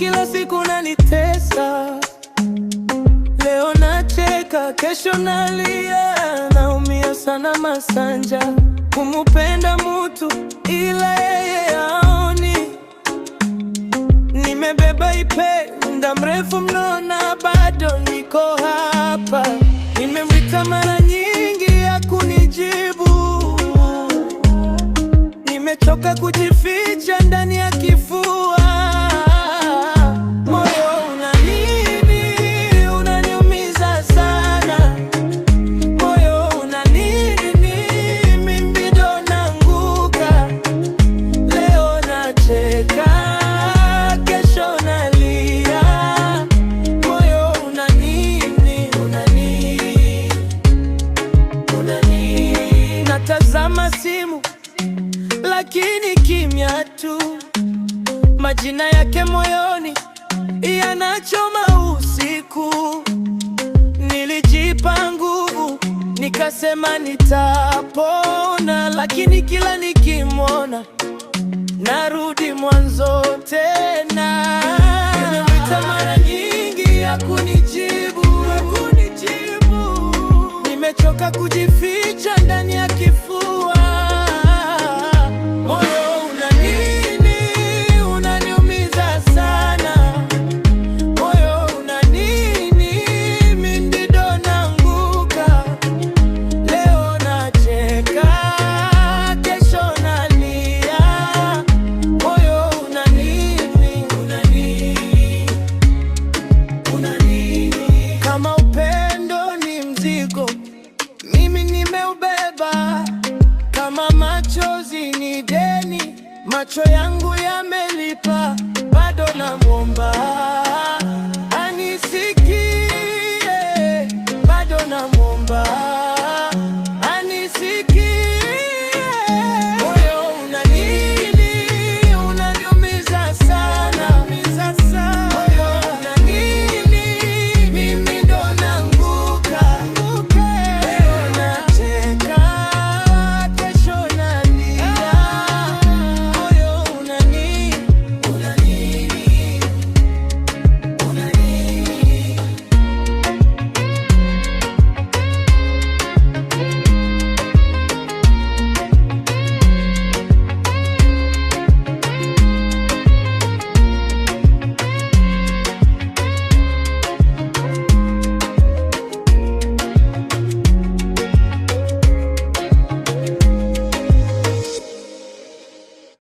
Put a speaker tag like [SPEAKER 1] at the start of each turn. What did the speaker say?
[SPEAKER 1] kila siku unanitesa. Leo nacheka, kesho nalia, naumia sana Masanja. Kumupenda mutu ila yeye haoni. Nimebeba ipe muda mrefu mno na bado niko hapa. Nimemwita mara nyingi hakunijibu. Nimechoka kujificha ndani ya kifua. Moyo una nini? Unaniumiza sana. Moyo una nini? Mimi ndo naanguka. Leo nacheka, kesho nalia. Moyo una nini? Una nini? Natazama simu lakini kimya tu. Majina yake moyoni yanachoma usiku. Nilijipa nguvu nikasema nitapona, lakini kila nikimwona narudi mwanzo tena. Nimemwita mara nyingi hakunijibu. Nimechoka kujificha ndani ya kifua. Mimi nimeubeba kama machozi ni deni, macho yangu